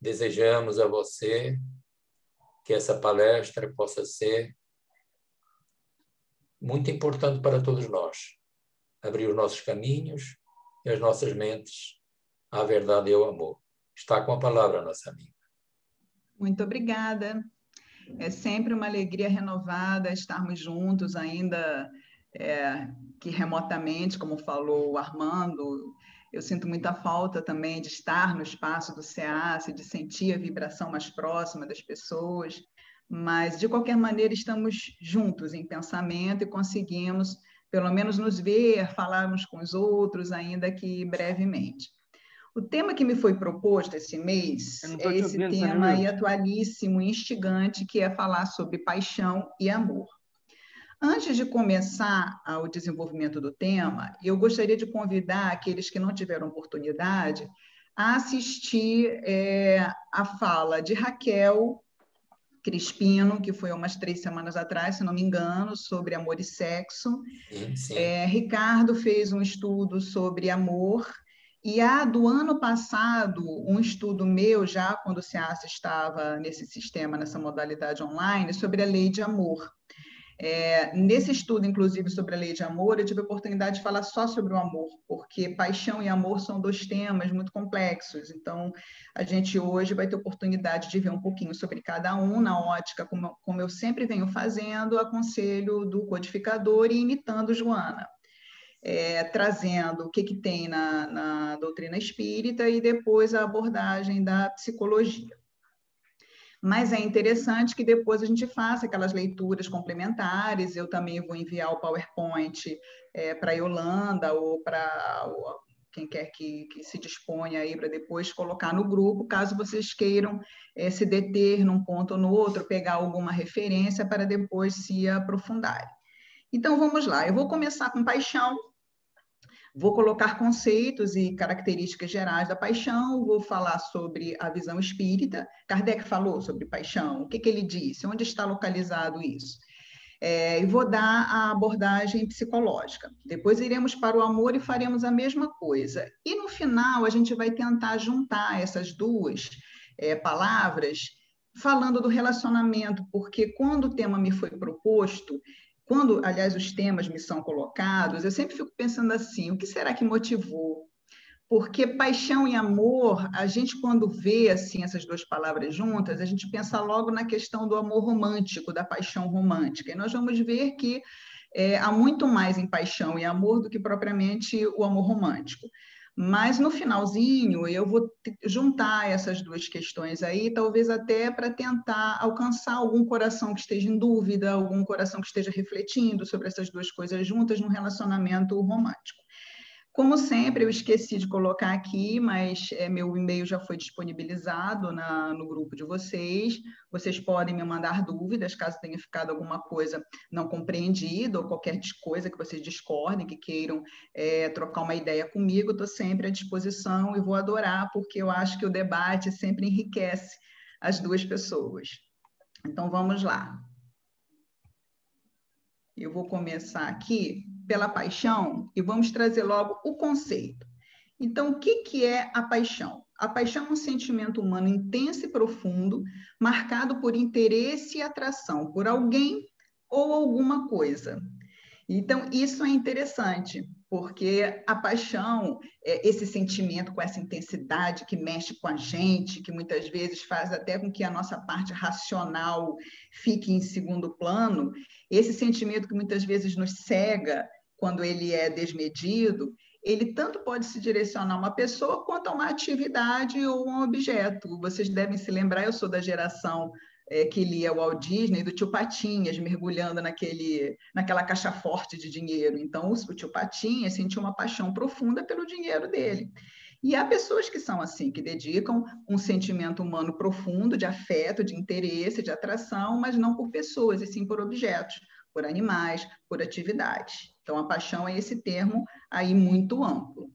Desejamos a você que essa palestra possa ser muito importante para todos nós. Abrir os nossos caminhos e as nossas mentes à verdade e ao amor. Está com a palavra, nossa amiga. Muito obrigada. É sempre uma alegria renovada estarmos juntos, ainda que remotamente, como falou o Armando. Eu sinto muita falta também de estar no espaço do SEAS, de sentir a vibração mais próxima das pessoas, mas, de qualquer maneira, estamos juntos em pensamento e conseguimos, pelo menos, nos ver, falarmos com os outros, ainda que brevemente. O tema que me foi proposto esse mês é esse tema aí atualíssimo, instigante, que é falar sobre paixão e amor. Antes de começar o desenvolvimento do tema, eu gostaria de convidar aqueles que não tiveram oportunidade a assistir a fala de Raquel Crispino, que foi umas 3 semanas atrás, se não me engano, sobre amor e sexo. Sim. Ricardo fez um estudo sobre amor, e há do ano passado um estudo meu, já quando o SEAS estava nesse sistema, nessa modalidade online, sobre a lei de amor. Nesse estudo, inclusive, sobre a lei de amor, eu tive a oportunidade de falar só sobre o amor, porque paixão e amor são 2 temas muito complexos. Então, a gente hoje vai ter oportunidade de ver um pouquinho sobre cada um, na ótica, como eu sempre venho fazendo, a conselho do codificador e imitando Joana. Trazendo o que tem na doutrina espírita e depois a abordagem da psicologia. Mas é interessante que depois a gente faça aquelas leituras complementares. Eu também vou enviar o PowerPoint para a Yolanda ou para quem quer que se disponha aí para depois colocar no grupo, caso vocês queiram se deter num ponto ou no outro, pegar alguma referência para depois se aprofundarem. Então, vamos lá. Eu vou começar com paixão. Vou colocar conceitos e características gerais da paixão, vou falar sobre a visão espírita. Kardec falou sobre paixão, o que ele disse, onde está localizado isso? E vou dar a abordagem psicológica. Depois iremos para o amor e faremos a mesma coisa. E no final a gente vai tentar juntar essas 2 palavras, falando do relacionamento, porque quando o tema me foi proposto, quando, aliás, os temas me são colocados, eu sempre fico pensando assim, o que será que motivou? Porque paixão e amor, a gente quando vê assim essas 2 palavras juntas, a gente pensa logo na questão do amor romântico, da paixão romântica. E nós vamos ver que há muito mais em paixão e amor do que propriamente o amor romântico. Mas no finalzinho eu vou juntar essas 2 questões aí, talvez até para tentar alcançar algum coração que esteja em dúvida, algum coração que esteja refletindo sobre essas 2 coisas juntas num relacionamento romântico. Como sempre, eu esqueci de colocar aqui, mas meu e-mail já foi disponibilizado no grupo de vocês. Vocês podem me mandar dúvidas, caso tenha ficado alguma coisa não compreendida ou qualquer coisa que vocês discordem, que queiram trocar uma ideia comigo, estou sempre à disposição e vou adorar, porque eu acho que o debate sempre enriquece as 2 pessoas. Então, vamos lá. Eu vou começar aqui pela paixão e vamos trazer logo o conceito. Então, o que é a paixão? A paixão é um sentimento humano intenso e profundo, marcado por interesse e atração por alguém ou alguma coisa. Então, isso é interessante, porque a paixão, esse sentimento com essa intensidade que mexe com a gente, que muitas vezes faz até com que a nossa parte racional fique em segundo plano, esse sentimento que muitas vezes nos cega quando ele é desmedido, ele tanto pode se direcionar a uma pessoa quanto a uma atividade ou um objeto. Vocês devem se lembrar, eu sou da geração que lia o Walt Disney, do Tio Patinhas, mergulhando naquela caixa forte de dinheiro. Então, o Tio Patinhas sentiu uma paixão profunda pelo dinheiro dele. E há pessoas que são assim, que dedicam um sentimento humano profundo de afeto, de interesse, de atração, mas não por pessoas, e sim por objetos, por animais, por atividades. Então, a paixão é esse termo aí muito amplo.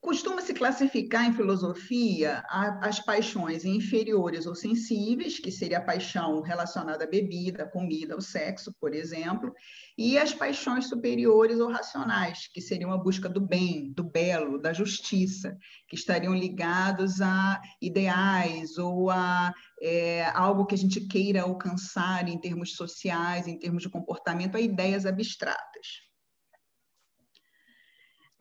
Costuma-se classificar em filosofia as paixões inferiores ou sensíveis, que seria a paixão relacionada à bebida, à comida, ao sexo, por exemplo, e as paixões superiores ou racionais, que seriam a busca do bem, do belo, da justiça, que estariam ligados a ideais ou a algo que a gente queira alcançar em termos sociais, em termos de comportamento, a ideias abstratas.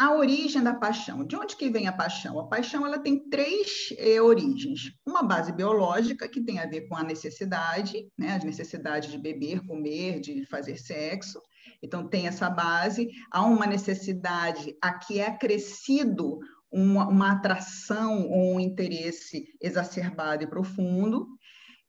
A origem da paixão. De onde que vem a paixão? A paixão ela tem três origens. Uma base biológica, que tem a ver com a necessidade, né? As necessidades de beber, comer, de fazer sexo. Então, tem essa base. Há uma necessidade a que é acrescido uma atração ou um interesse exacerbado e profundo.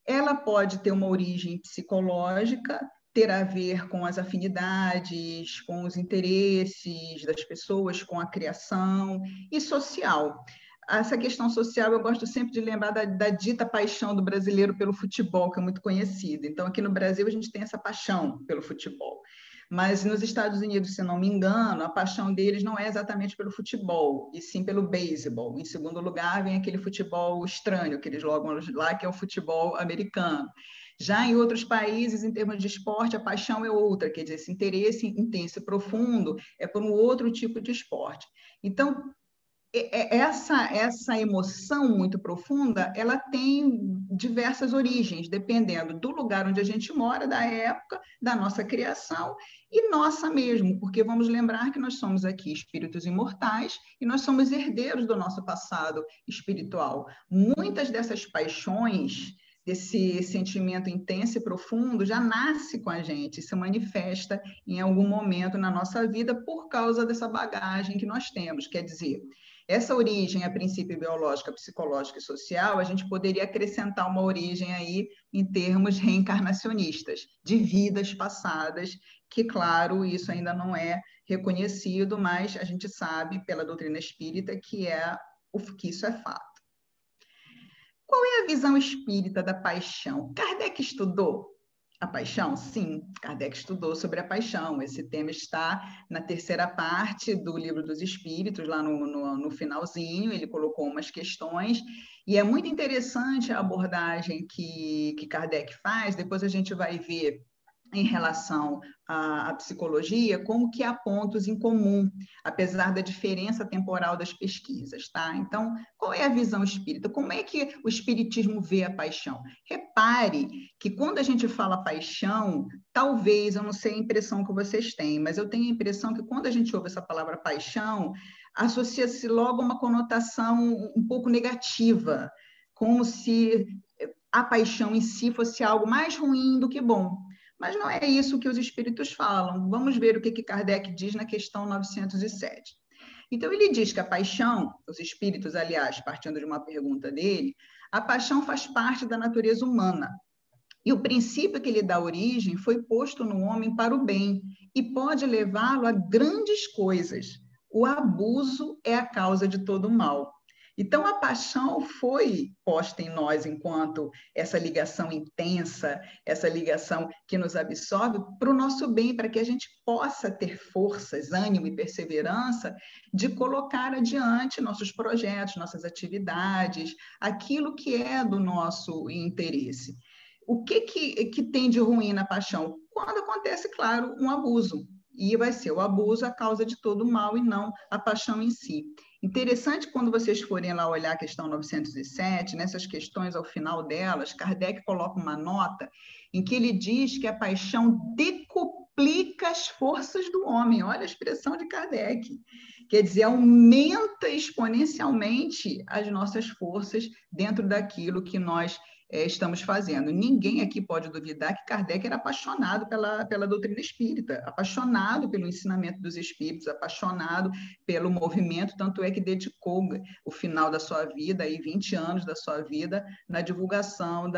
Ela pode ter uma origem psicológica, ter a ver com as afinidades, com os interesses das pessoas, com a criação, e social. Essa questão social, eu gosto sempre de lembrar da dita paixão do brasileiro pelo futebol, que é muito conhecida. Então, aqui no Brasil, a gente tem essa paixão pelo futebol. Mas nos Estados Unidos, se não me engano, a paixão deles não é exatamente pelo futebol, e sim pelo beisebol. Em segundo lugar, vem aquele futebol estranho que eles jogam lá, que é o futebol americano. Já em outros países, em termos de esporte, a paixão é outra, quer dizer, esse interesse intenso e profundo é por um outro tipo de esporte. Então, essa emoção muito profunda, ela tem diversas origens, dependendo do lugar onde a gente mora, da época, da nossa criação e nossa mesmo, porque vamos lembrar que nós somos aqui espíritos imortais e nós somos herdeiros do nosso passado espiritual. Muitas dessas paixões, desse sentimento intenso e profundo, já nasce com a gente, se manifesta em algum momento na nossa vida por causa dessa bagagem que nós temos. Quer dizer, essa origem, a princípio biológica, psicológica e social, a gente poderia acrescentar uma origem aí em termos reencarnacionistas, de vidas passadas, que, claro, isso ainda não é reconhecido, mas a gente sabe pela doutrina espírita que isso é fato. Qual é a visão espírita da paixão? Kardec estudou a paixão? Sim, Kardec estudou sobre a paixão. Esse tema está na terceira parte do Livro dos Espíritos, lá no finalzinho, ele colocou umas questões, e é muito interessante a abordagem que Kardec faz, depois a gente vai ver em relação à psicologia, como que há pontos em comum, apesar da diferença temporal das pesquisas, tá? Então, qual é a visão espírita? Como é que o espiritismo vê a paixão? Repare que quando a gente fala paixão, talvez, eu não sei a impressão que vocês têm, mas eu tenho a impressão que quando a gente ouve essa palavra paixão, associa-se logo a uma conotação um pouco negativa, como se a paixão em si fosse algo mais ruim do que bom. Mas não é isso que os espíritos falam. Vamos ver o que Kardec diz na questão 907. Então, ele diz que a paixão, os espíritos, aliás, partindo de uma pergunta dele, a paixão faz parte da natureza humana. E o princípio que lhe dá origem foi posto no homem para o bem e pode levá-lo a grandes coisas. O abuso é a causa de todo o mal. Então, a paixão foi posta em nós enquanto essa ligação intensa, essa ligação que nos absorve para o nosso bem, para que a gente possa ter forças, ânimo e perseverança de colocar adiante nossos projetos, nossas atividades, aquilo que é do nosso interesse. O que tem de ruim na paixão? Quando acontece, claro, um abuso. E vai ser o abuso a causa de todo o mal e não a paixão em si. Interessante quando vocês forem lá olhar a questão 907, nessas questões ao final delas, Kardec coloca uma nota em que ele diz que a paixão decuplica as forças do homem. Olha a expressão de Kardec. Quer dizer, aumenta exponencialmente as nossas forças dentro daquilo que nós estamos fazendo. Ninguém aqui pode duvidar que Kardec era apaixonado pela doutrina espírita, apaixonado pelo ensinamento dos espíritos, apaixonado pelo movimento, tanto é que dedicou o final da sua vida, aí 20 anos da sua vida, na divulgação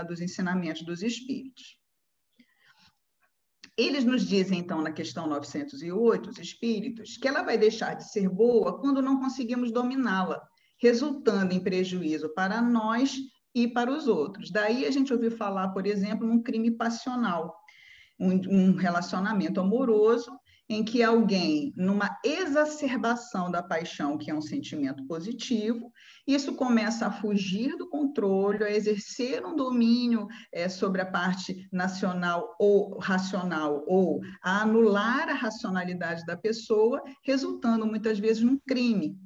dos ensinamentos dos espíritos. Eles nos dizem, então, na questão 908, os espíritos, que ela vai deixar de ser boa quando não conseguimos dominá-la, resultando em prejuízo para nós e para os outros. Daí a gente ouviu falar, por exemplo, num crime passional, um relacionamento amoroso em que alguém, numa exacerbação da paixão, que é um sentimento positivo, isso começa a fugir do controle, a exercer um domínio sobre a parte nacional ou racional, ou a anular a racionalidade da pessoa, resultando muitas vezes num crime.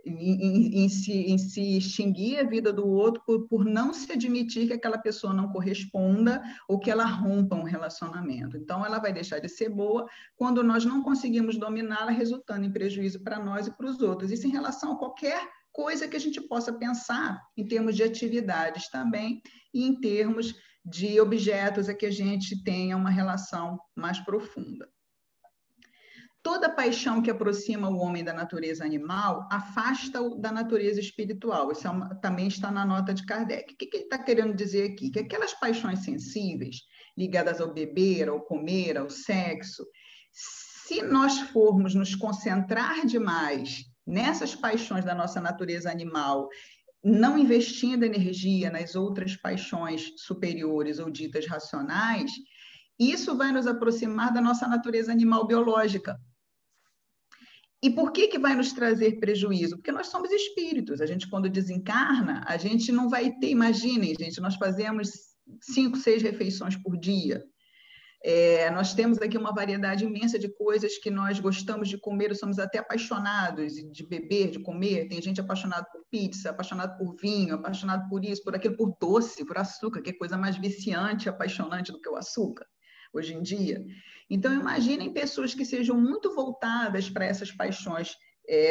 Em se extinguir a vida do outro por não se admitir que aquela pessoa não corresponda ou que ela rompa um relacionamento. Então, ela vai deixar de ser boa quando nós não conseguimos dominá-la, resultando em prejuízo para nós e para os outros. Isso em relação a qualquer coisa que a gente possa pensar, em termos de atividades também, e em termos de objetos a que a gente tenha uma relação mais profunda. Toda paixão que aproxima o homem da natureza animal afasta-o da natureza espiritual. Isso também está na nota de Kardec. O que ele está querendo dizer aqui? Que aquelas paixões sensíveis, ligadas ao beber, ao comer, ao sexo, se nós formos nos concentrar demais nessas paixões da nossa natureza animal, não investindo energia nas outras paixões superiores ou ditas racionais, isso vai nos aproximar da nossa natureza animal biológica. E por que vai nos trazer prejuízo? Porque nós somos espíritos. A gente, quando desencarna, a gente não vai ter... Imaginem, gente, nós fazemos 5, 6 refeições por dia. Nós temos aqui uma variedade imensa de coisas que nós gostamos de comer, somos até apaixonados de beber, de comer. Tem gente apaixonada por pizza, apaixonada por vinho, apaixonada por isso, por aquilo, por doce, por açúcar, que é coisa mais viciante e apaixonante do que o açúcar, hoje em dia. Então, imaginem pessoas que sejam muito voltadas para essas paixões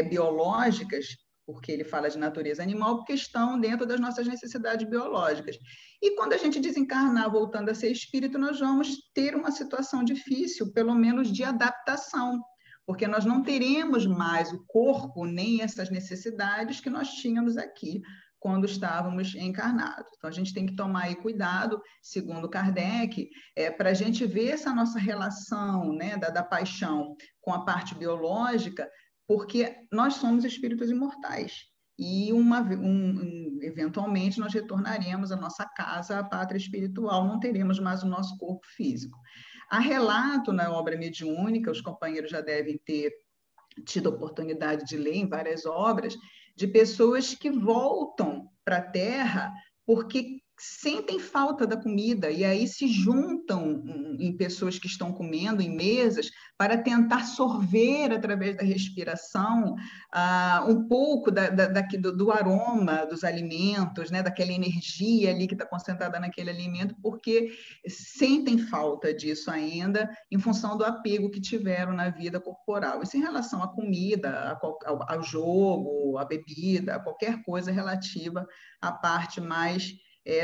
biológicas, porque ele fala de natureza animal, porque estão dentro das nossas necessidades biológicas. E quando a gente desencarnar, voltando a ser espírito, nós vamos ter uma situação difícil, pelo menos de adaptação, porque nós não teremos mais o corpo, nem essas necessidades que nós tínhamos aqui quando estávamos encarnados. Então, a gente tem que tomar aí cuidado, segundo Kardec, para a gente ver essa nossa relação, né, da paixão com a parte biológica, porque nós somos espíritos imortais. E eventualmente nós retornaremos à nossa casa, à pátria espiritual, não teremos mais o nosso corpo físico. Há relato na obra mediúnica, os companheiros já devem ter tido a oportunidade de ler em várias obras, de pessoas que voltam para a Terra porque sentem falta da comida e aí se juntam em pessoas que estão comendo em mesas para tentar sorver através da respiração um pouco do aroma dos alimentos, né, daquela energia ali que está concentrada naquele alimento, porque sentem falta disso ainda em função do apego que tiveram na vida corporal. Isso em relação à comida, ao jogo, à bebida, a qualquer coisa relativa à parte mais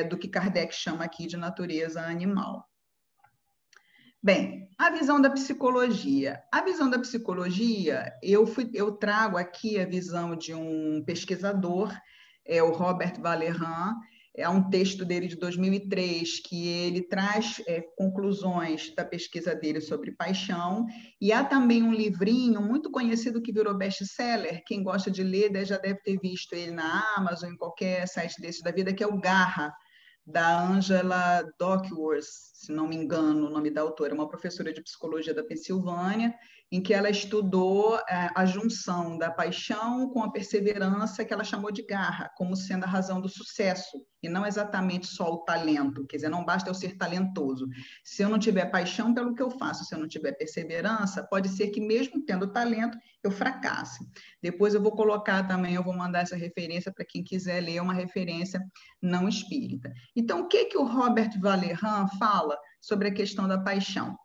do que Kardec chama aqui de natureza animal. Bem, a visão da psicologia. A visão da psicologia, eu trago aqui a visão de um pesquisador, o Robert Vallerand. É um texto dele de 2003, que ele traz conclusões da pesquisa dele sobre paixão, e há também um livrinho muito conhecido que virou best-seller, quem gosta de ler já deve ter visto ele na Amazon, em qualquer site desse da vida, que é o Garra, da Angela Duckworth, se não me engano o nome da autora, uma professora de psicologia da Pensilvânia, em que ela estudou a junção da paixão com a perseverança, que ela chamou de garra, como sendo a razão do sucesso, e não exatamente só o talento, quer dizer, não basta eu ser talentoso. Se eu não tiver paixão pelo que eu faço, se eu não tiver perseverança, pode ser que mesmo tendo talento, eu fracasse. Depois eu vou colocar também, eu vou mandar essa referência para quem quiser ler, uma referência não espírita. Então, o que o Robert Vallerand fala sobre a questão da paixão?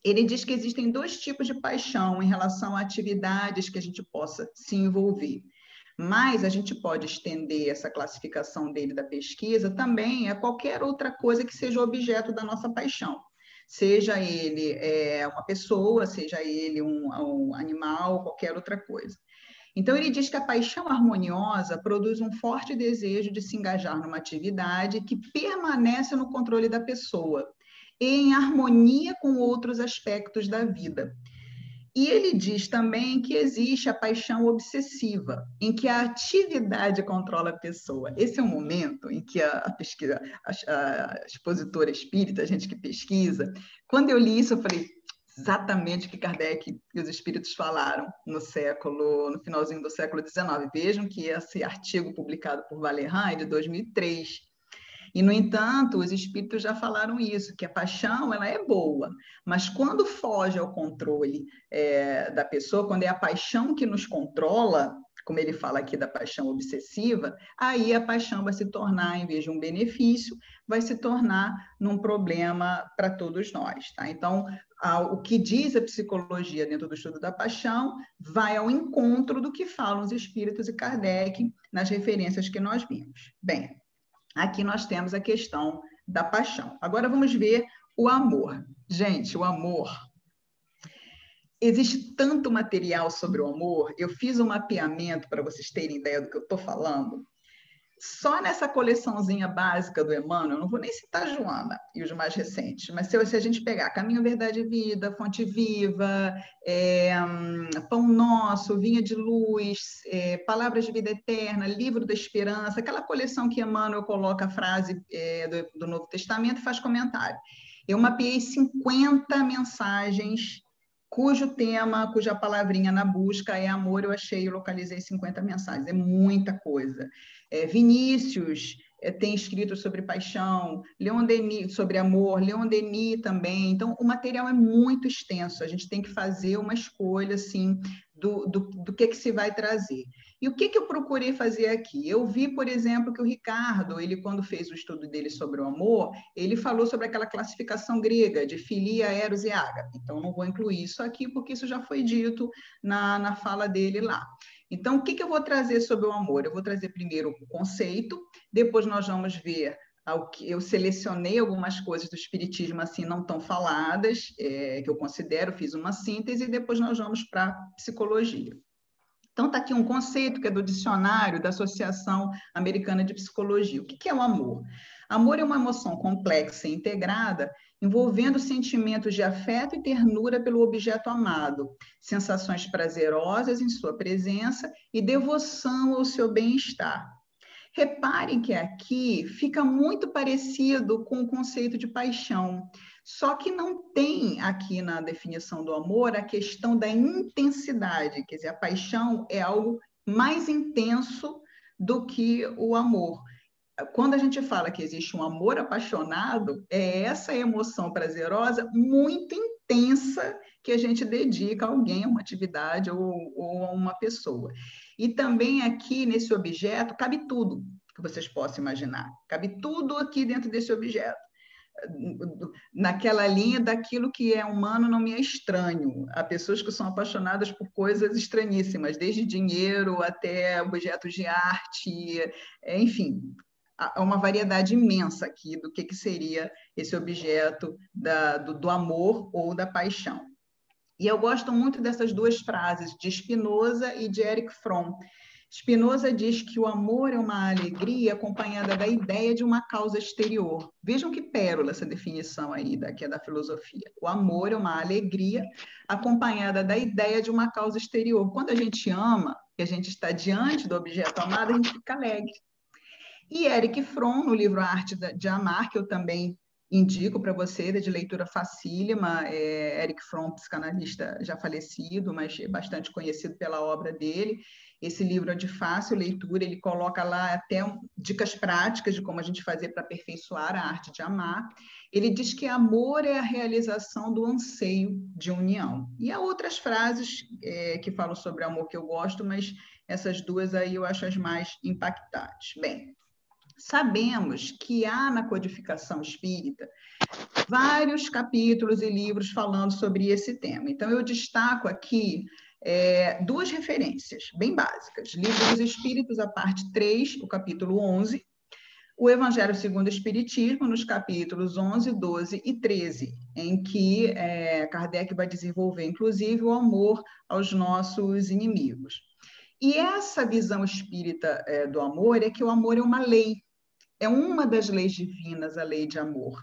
Ele diz que existem 2 tipos de paixão em relação a atividades que a gente possa se envolver. Mas a gente pode estender essa classificação dele da pesquisa também a qualquer outra coisa que seja objeto da nossa paixão. Seja ele uma pessoa, seja ele um animal, qualquer outra coisa. Então, ele diz que a paixão harmoniosa produz um forte desejo de se engajar numa atividade que permanece no controle da pessoa, em harmonia com outros aspectos da vida. E ele diz também que existe a paixão obsessiva, em que a atividade controla a pessoa. Esse é um momento em que a expositora espírita, a gente que pesquisa, quando eu li isso, eu falei, exatamente o que Kardec e os espíritos falaram no finalzinho do século XIX. Vejam que esse artigo publicado por Valéry é de 2003. E, no entanto, os espíritos já falaram isso, que a paixão ela é boa, mas quando foge ao controle da pessoa, quando é a paixão que nos controla, como ele fala aqui da paixão obsessiva, aí a paixão vai se tornar, em vez de um benefício, vai se tornar num problema para todos nós, tá? Então, o que diz a psicologia dentro do estudo da paixão vai ao encontro do que falam os espíritos e Kardec nas referências que nós vimos. Bem, aqui nós temos a questão da paixão. Agora vamos ver o amor. Gente, o amor. Existe tanto material sobre o amor, eu fiz um mapeamento para vocês terem ideia do que eu estou falando. Só nessa coleçãozinha básica do Emmanuel, eu não vou nem citar Joana e os mais recentes, mas se a gente pegar Caminho, Verdade e Vida, Fonte Viva, Pão Nosso, Vinha de Luz, Palavras de Vida Eterna, Livro da Esperança, aquela coleção que Emmanuel coloca a frase do Novo Testamento e faz comentário. Eu mapeei 50 mensagens cuja palavrinha na busca é amor, eu achei e localizei 50 mensagens, é muita coisa. Vinícius tem escrito sobre paixão, Leon Denis sobre amor, Leon Denis também, então o material é muito extenso, a gente tem que fazer uma escolha assim, do que se vai trazer. E o que eu procurei fazer aqui? Eu vi, por exemplo, que o Ricardo, ele quando fez o estudo dele sobre o amor, ele falou sobre aquela classificação grega de filia, eros e ágape. Então, não vou incluir isso aqui, porque isso já foi dito na fala dele lá. Então, o que eu vou trazer sobre o amor? Eu vou trazer primeiro o conceito, depois nós vamos ver eu selecionei algumas coisas do espiritismo assim não tão faladas, que eu considero, fiz uma síntese, e depois nós vamos para a psicologia. Então, está aqui um conceito que é do dicionário da Associação Americana de Psicologia. O que é o amor? Amor é uma emoção complexa e integrada, envolvendo sentimentos de afeto e ternura pelo objeto amado, sensações prazerosas em sua presença e devoção ao seu bem-estar. Reparem que aqui fica muito parecido com o conceito de paixão, só que não tem aqui na definição do amor a questão da intensidade, quer dizer, a paixão é algo mais intenso do que o amor. Quando a gente fala que existe um amor apaixonado, é essa emoção prazerosa muito intensa que a gente dedica a alguém, a uma atividade ou a uma pessoa. E também aqui nesse objeto cabe tudo que vocês possam imaginar. Cabe tudo aqui dentro desse objeto. Naquela linha daquilo que é humano não me é estranho. Há pessoas que são apaixonadas por coisas estranhíssimas, desde dinheiro até objetos de arte, enfim, há uma variedade imensa aqui do que seria esse objeto do amor ou da paixão. E eu gosto muito dessas duas frases, de Spinoza e de Erich Fromm. Spinoza diz que o amor é uma alegria acompanhada da ideia de uma causa exterior. Vejam que pérola essa definição aí, que é da filosofia. O amor é uma alegria acompanhada da ideia de uma causa exterior. Quando a gente ama, e a gente está diante do objeto amado, a gente fica alegre. E Erich Fromm, no livro A Arte de Amar, que eu também indico para você, de leitura facílima, Erich Fromm, psicanalista já falecido, mas bastante conhecido pela obra dele. Esse livro é de fácil leitura, ele coloca lá até dicas práticas de como a gente fazer para aperfeiçoar a arte de amar. Ele diz que amor é a realização do anseio de união. E há outras frases que falam sobre amor que eu gosto, mas essas duas aí eu acho as mais impactantes. Bem, sabemos que há na codificação espírita vários capítulos e livros falando sobre esse tema. Então, eu destaco aqui duas referências bem básicas. Livro dos Espíritos, a parte 3, o capítulo 11, o Evangelho segundo o Espiritismo, nos capítulos 11, 12 e 13, em que Kardec vai desenvolver, inclusive, o amor aos nossos inimigos. E essa visão espírita do amor é que o amor é uma lei, é uma das leis divinas, a lei de amor.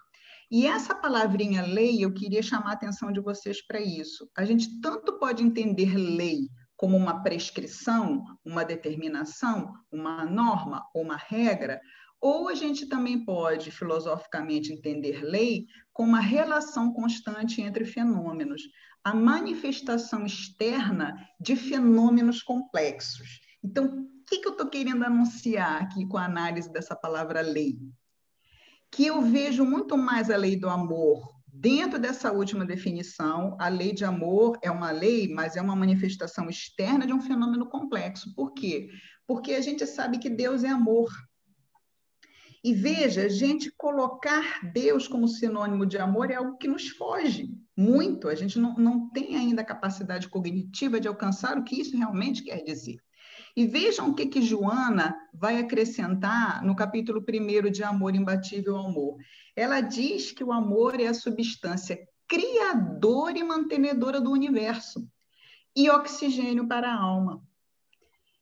E essa palavrinha lei, eu queria chamar a atenção de vocês para isso. A gente tanto pode entender lei como uma prescrição, uma determinação, uma norma ou uma regra, Ou a gente também pode, filosoficamente, entender lei como uma relação constante entre fenômenos, a manifestação externa de fenômenos complexos. Então, o que eu estou querendo anunciar aqui com a análise dessa palavra lei? Que eu vejo muito mais a lei do amor dentro dessa última definição. A lei de amor é uma lei, mas é uma manifestação externa de um fenômeno complexo. Por quê? Porque a gente sabe que Deus é amor. E veja, a gente colocar Deus como sinônimo de amor é algo que nos foge muito. A gente não tem ainda a capacidade cognitiva de alcançar o que isso realmente quer dizer. E vejam o que Joana vai acrescentar no capítulo 1 de Amor Imbatível ao Amor. Ela diz que o amor é a substância criadora e mantenedora do universo e oxigênio para a alma.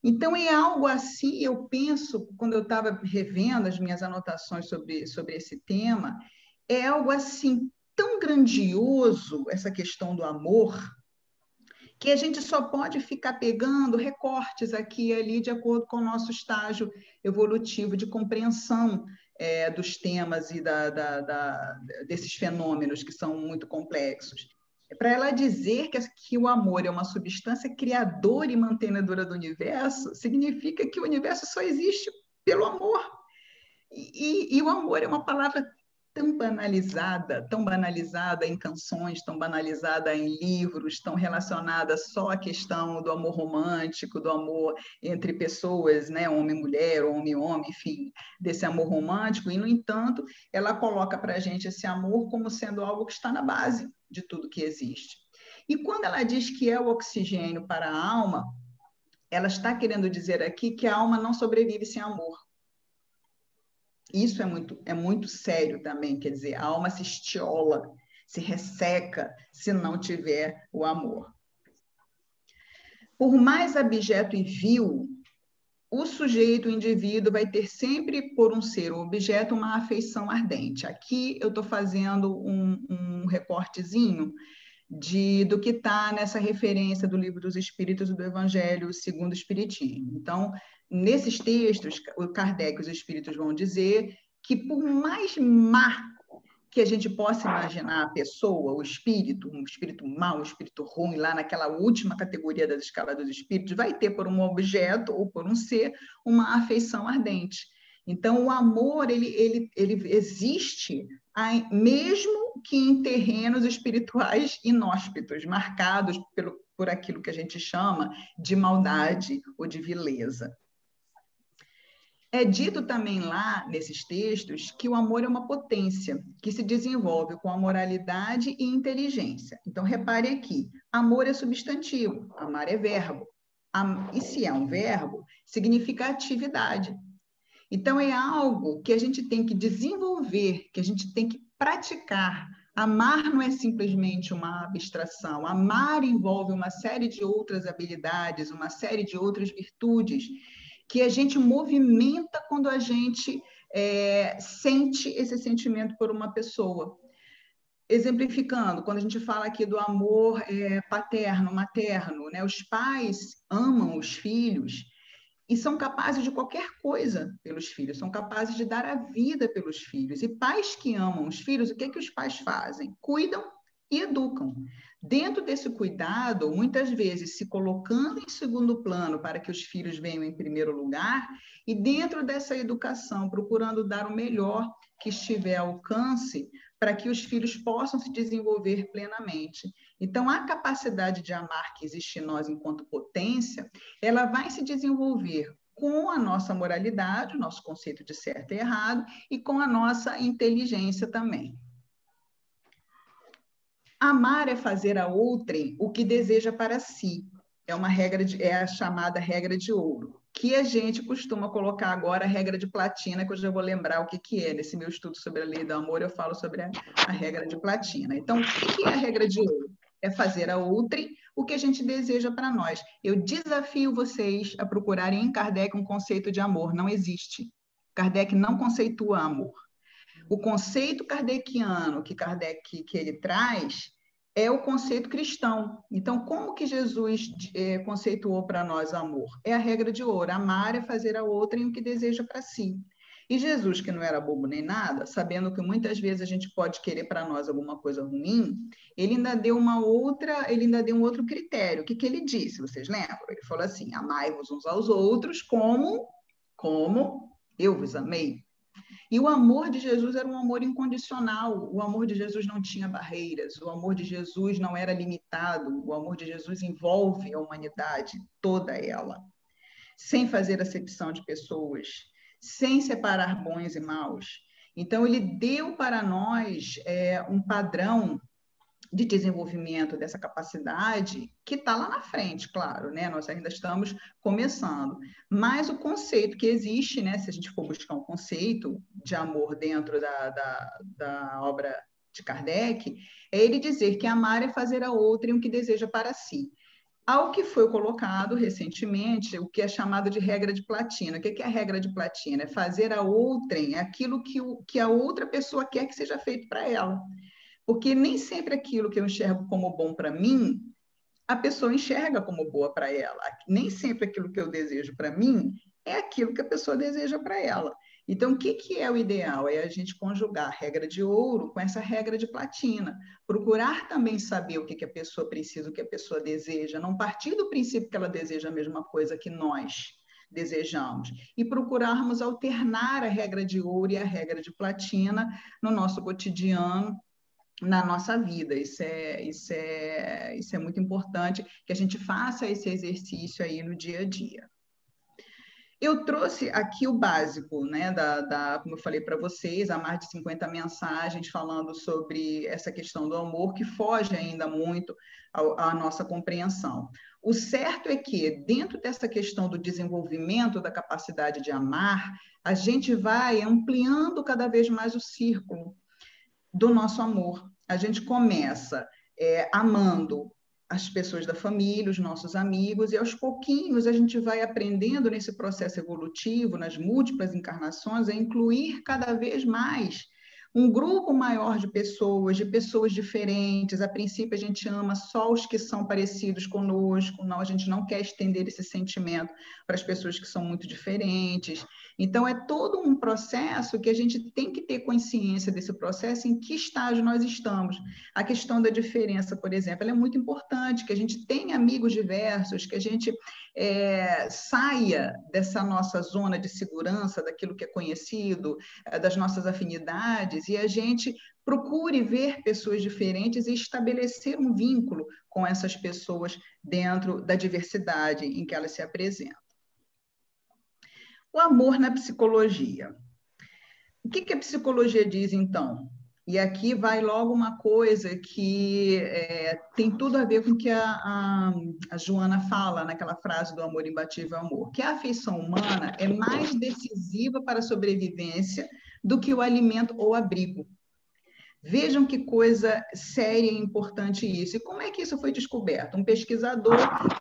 Então, é algo assim, eu penso, quando eu estava revendo as minhas anotações sobre esse tema, é algo assim tão grandioso, essa questão do amor, que a gente só pode ficar pegando recortes aqui e ali de acordo com o nosso estágio evolutivo de compreensão dos temas e desses fenômenos que são muito complexos. Para ela dizer que o amor é uma substância criadora e mantenedora do universo, significa que o universo só existe pelo amor. E o amor é uma palavra tão banalizada em canções, tão banalizada em livros, tão relacionada só à questão do amor romântico, do amor entre pessoas, né, homem e mulher, homem e homem, enfim, desse amor romântico, e, no entanto, ela coloca para a gente esse amor como sendo algo que está na base de tudo que existe. E quando ela diz que é o oxigênio para a alma, ela está querendo dizer aqui que a alma não sobrevive sem amor. Isso é muito sério também, quer dizer, a alma se estiola, se resseca se não tiver o amor. Por mais abjeto e vil, o sujeito, o indivíduo, vai ter sempre por um ser ou objeto uma afeição ardente. Aqui eu estou fazendo um recortezinho do que está nessa referência do Livro dos Espíritos e do Evangelho segundo o Espiritismo. Então, nesses textos, o Kardec e os Espíritos vão dizer que, por mais má que a gente possa imaginar a pessoa, o espírito, um espírito mau, um espírito ruim, lá naquela última categoria das escalas dos espíritos, vai ter por um objeto ou por um ser uma afeição ardente. Então, o amor, ele existe mesmo que em terrenos espirituais inóspitos, marcados por aquilo que a gente chama de maldade ou de vileza. É dito também lá, nesses textos, que o amor é uma potência que se desenvolve com a moralidade e inteligência. Então, repare aqui, amor é substantivo, amar é verbo. E se é um verbo, significa atividade. Então, é algo que a gente tem que desenvolver, que a gente tem que praticar. Amar não é simplesmente uma abstração. Amar envolve uma série de outras habilidades, uma série de outras virtudes que a gente movimenta quando a gente sente esse sentimento por uma pessoa. Exemplificando, quando a gente fala aqui do amor paterno, materno, né? Os pais amam os filhos e são capazes de qualquer coisa pelos filhos, são capazes de dar a vida pelos filhos. E pais que amam os filhos, o que os pais fazem? Cuidam e educam. Dentro desse cuidado, muitas vezes se colocando em segundo plano para que os filhos venham em primeiro lugar, e dentro dessa educação, procurando dar o melhor que estiver ao alcance para que os filhos possam se desenvolver plenamente. Então, a capacidade de amar que existe em nós enquanto potência, ela vai se desenvolver com a nossa moralidade, o nosso conceito de certo e errado, e com a nossa inteligência também. Amar é fazer a outrem o que deseja para si. É a chamada regra de ouro, que a gente costuma colocar agora a regra de platina, que eu já vou lembrar o que é. Nesse meu estudo sobre a lei do amor, eu falo sobre a regra de platina. Então, o que é a regra de ouro? É fazer a outrem o que a gente deseja para nós. Eu desafio vocês a procurarem em Kardec um conceito de amor. Não existe. Kardec não conceitua amor. O conceito kardeciano que ele traz é o conceito cristão. Então, como que Jesus conceituou para nós amor? É a regra de ouro. Amar é fazer a outra em o que deseja para si. E Jesus, que não era bobo nem nada, sabendo que muitas vezes a gente pode querer para nós alguma coisa ruim, ele ainda deu um outro critério. O que que ele disse? Vocês lembram? Ele falou assim: amai-vos uns aos outros como eu vos amei. E o amor de Jesus era um amor incondicional. O amor de Jesus não tinha barreiras. O amor de Jesus não era limitado. O amor de Jesus envolve a humanidade, toda ela, sem fazer acepção de pessoas, sem separar bons e maus. Então, ele deu para nós um padrão de desenvolvimento dessa capacidade que está lá na frente, claro, né? Nós ainda estamos começando. Mas o conceito que existe, né? Se a gente for buscar um conceito de amor dentro da obra de Kardec, é ele dizer que amar é fazer a outrem o que deseja para si. Ao que foi colocado recentemente, o que é chamado de regra de platina. O que é a regra de platina? É fazer a outrem aquilo que a outra pessoa quer que seja feito para ela. Porque nem sempre aquilo que eu enxergo como bom para mim, a pessoa enxerga como boa para ela. Nem sempre aquilo que eu desejo para mim é aquilo que a pessoa deseja para ela. Então, o que é o ideal? É a gente conjugar a regra de ouro com essa regra de platina. Procurar também saber o que a pessoa precisa, o que a pessoa deseja, não partir do princípio que ela deseja a mesma coisa que nós desejamos. E procurarmos alternar a regra de ouro e a regra de platina no nosso cotidiano, na nossa vida. Isso é muito importante que a gente faça esse exercício aí no dia a dia. Eu trouxe aqui o básico, né, como eu falei para vocês, há mais de 50 mensagens falando sobre essa questão do amor, que foge ainda muito à nossa compreensão. O certo é que, dentro dessa questão do desenvolvimento da capacidade de amar, a gente vai ampliando cada vez mais o círculo do nosso amor. A gente começa amando as pessoas da família, os nossos amigos, e aos pouquinhos a gente vai aprendendo nesse processo evolutivo, nas múltiplas encarnações, a incluir cada vez mais um grupo maior de pessoas diferentes. A princípio, a gente ama só os que são parecidos conosco, não, a gente não quer estender esse sentimento para as pessoas que são muito diferentes. Então, é todo um processo que a gente tem que ter consciência desse processo, em que estágio nós estamos. A questão da diferença, por exemplo, ela é muito importante, que a gente tenha amigos diversos, que a gente saia dessa nossa zona de segurança, daquilo que é conhecido, das nossas afinidades, e a gente procure ver pessoas diferentes e estabelecer um vínculo com essas pessoas dentro da diversidade em que elas se apresentam. O amor na psicologia. O que a psicologia diz, então? E aqui vai logo uma coisa que tem tudo a ver com o que a Joana fala naquela frase do amor imbatível amor, que a afeição humana é mais decisiva para a sobrevivência do que o alimento ou abrigo. Vejam que coisa séria e importante isso. E como é que isso foi descoberto? Um pesquisador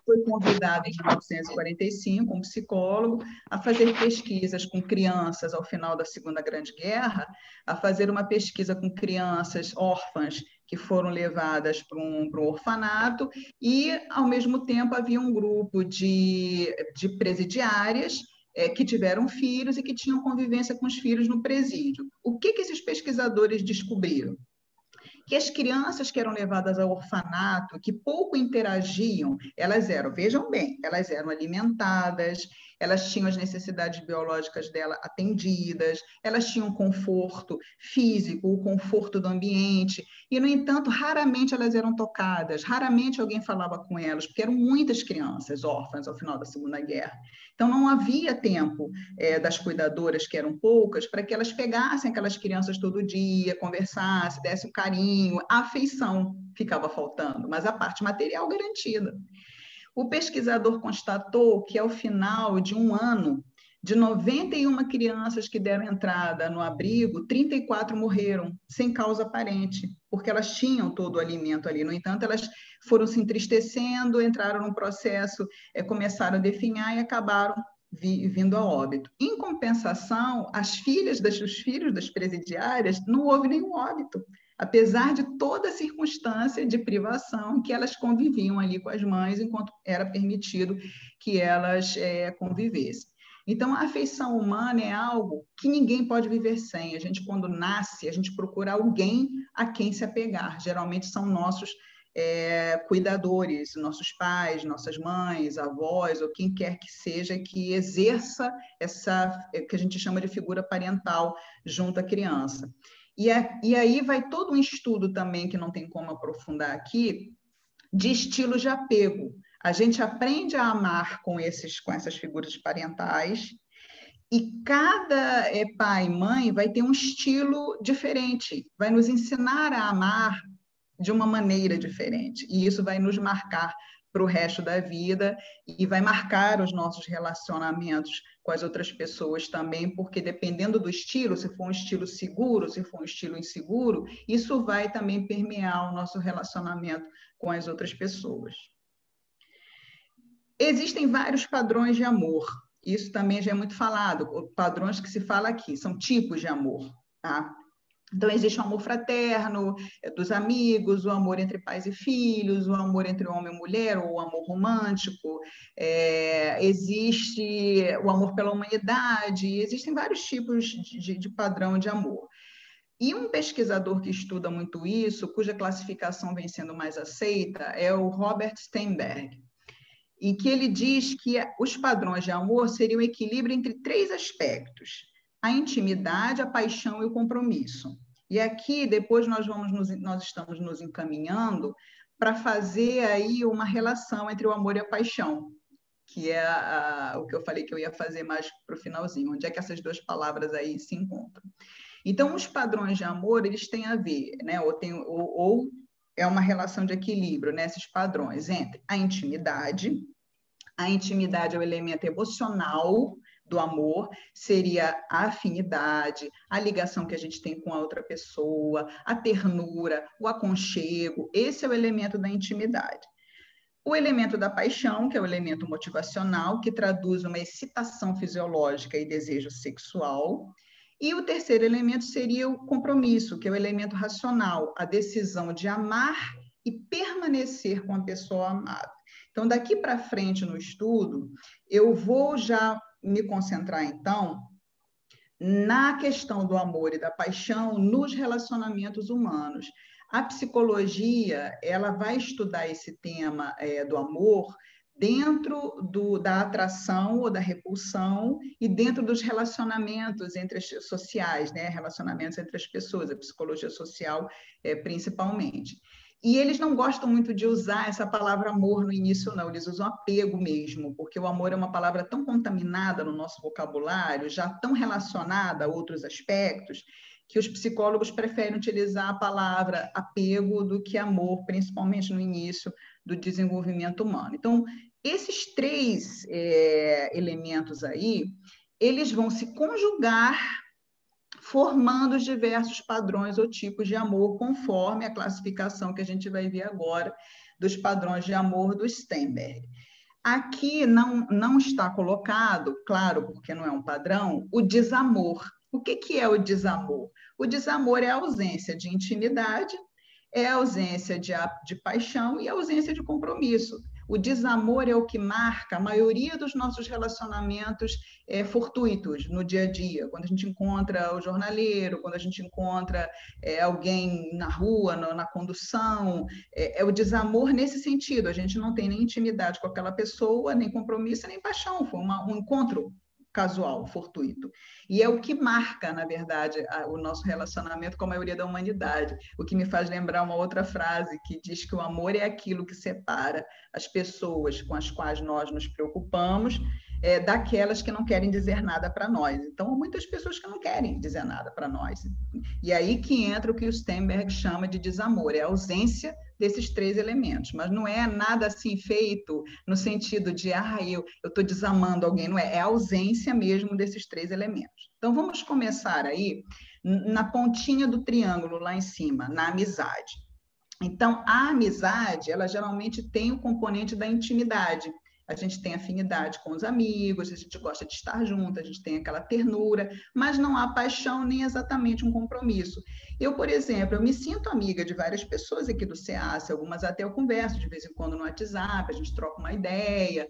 foi convidado em 1945, um psicólogo, a fazer pesquisas com crianças ao final da Segunda Grande Guerra, a fazer uma pesquisa com crianças órfãs que foram levadas para um orfanato, e, ao mesmo tempo, havia um grupo de presidiárias que tiveram filhos e que tinham convivência com os filhos no presídio. O que esses pesquisadores descobriram? Que as crianças que eram levadas ao orfanato, que pouco interagiam, elas eram, vejam bem, elas eram alimentadas, elas tinham as necessidades biológicas dela atendidas, elas tinham conforto físico, o conforto do ambiente, e, no entanto, raramente elas eram tocadas, raramente alguém falava com elas, porque eram muitas crianças órfãs ao final da Segunda Guerra. Então, não havia tempo das cuidadoras, que eram poucas, para que elas pegassem aquelas crianças todo dia, conversassem, dessem um carinho, a afeição ficava faltando, mas a parte material garantida. O pesquisador constatou que, ao final de um ano, de 91 crianças que deram entrada no abrigo, 34 morreram, sem causa aparente, porque elas tinham todo o alimento ali. No entanto, elas foram se entristecendo, entraram num processo, começaram a definhar e acabaram vindo a óbito. Em compensação, os filhos das presidiárias, não houve nenhum óbito, apesar de toda a circunstância de privação em que elas conviviam ali com as mães, enquanto era permitido que elas convivessem. Então, a afeição humana é algo que ninguém pode viver sem. A gente, quando nasce, a gente procura alguém a quem se apegar. Geralmente são nossos cuidadores, nossos pais, nossas mães, avós, ou quem quer que seja que exerça essa, que a gente chama de figura parental junto à criança. E aí vai todo um estudo também, que não tem como aprofundar aqui, de estilos de apego. A gente aprende a amar com essas figuras parentais, e cada pai e mãe vai ter um estilo diferente, vai nos ensinar a amar de uma maneira diferente, e isso vai nos marcar para o resto da vida e vai marcar os nossos relacionamentos com as outras pessoas também, porque dependendo do estilo, se for um estilo seguro, se for um estilo inseguro, isso vai também permear o nosso relacionamento com as outras pessoas. Existem vários padrões de amor, isso também já é muito falado, padrões que se fala aqui, são tipos de amor, tá? Então, existe o amor fraterno, dos amigos, o amor entre pais e filhos, o amor entre homem e mulher, ou o amor romântico, existe o amor pela humanidade, existem vários tipos de padrão de amor. E um pesquisador que estuda muito isso, cuja classificação vem sendo mais aceita, é o Robert Sternberg, e que ele diz que os padrões de amor seriam o equilíbrio entre 3 aspectos: a intimidade, a paixão e o compromisso. E aqui, depois, nós estamos nos encaminhando para fazer aí uma relação entre o amor e a paixão, que é o que eu falei que eu ia fazer mais para o finalzinho, onde é que essas 2 palavras aí se encontram. Então, os padrões de amor, eles têm a ver, né? Ou é uma relação de equilíbrio, né? Esses padrões entre a intimidade é o elemento emocional do amor, seria a afinidade, a ligação que a gente tem com a outra pessoa, a ternura, o aconchego, esse é o elemento da intimidade. O elemento da paixão, que é o elemento motivacional, que traduz uma excitação fisiológica e desejo sexual. E o terceiro elemento seria o compromisso, que é o elemento racional, a decisão de amar e permanecer com a pessoa amada. Então, daqui para frente no estudo, eu vou já me concentrar, então, na questão do amor e da paixão nos relacionamentos humanos. A psicologia, ela vai estudar esse tema do amor dentro da atração ou da repulsão e dentro dos relacionamentos sociais, né? Relacionamentos entre as pessoas, a psicologia social principalmente. E eles não gostam muito de usar essa palavra amor no início, não. Eles usam apego mesmo, porque o amor é uma palavra tão contaminada no nosso vocabulário, já tão relacionada a outros aspectos, que os psicólogos preferem utilizar a palavra apego do que amor, principalmente no início do desenvolvimento humano. Então, esses 3 elementos aí, eles vão se conjugar formando os diversos padrões ou tipos de amor, conforme a classificação que a gente vai ver agora dos padrões de amor do Sternberg. Aqui não está colocado, claro, porque não é um padrão, o desamor. O que é o desamor? O desamor é a ausência de intimidade, é a ausência de paixão e a ausência de compromisso. O desamor é o que marca a maioria dos nossos relacionamentos fortuitos no dia a dia. Quando a gente encontra o jornaleiro, quando a gente encontra alguém na rua, na condução, é o desamor nesse sentido. A gente não tem nem intimidade com aquela pessoa, nem compromisso, nem paixão. Foi um encontro casual, fortuito. E é o que marca, na verdade, o nosso relacionamento com a maioria da humanidade. O que me faz lembrar uma outra frase que diz que o amor é aquilo que separa as pessoas com as quais nós nos preocupamos daquelas que não querem dizer nada para nós. Então, há muitas pessoas que não querem dizer nada para nós. E aí que entra o que o Sternberg chama de desamor, é a ausência desses 3 elementos, mas não é nada assim feito no sentido de eu estou desamando alguém, não é a ausência mesmo desses 3 elementos. Então, vamos começar aí na pontinha do triângulo lá em cima, na amizade. Então, a amizade, ela geralmente tem o componente da intimidade, A gente tem afinidade com os amigos, a gente gosta de estar junto, a gente tem aquela ternura, mas não há paixão nem exatamente um compromisso. Eu, por exemplo, eu me sinto amiga de várias pessoas aqui do SEASA, algumas até eu converso de vez em quando no WhatsApp, a gente troca uma ideia,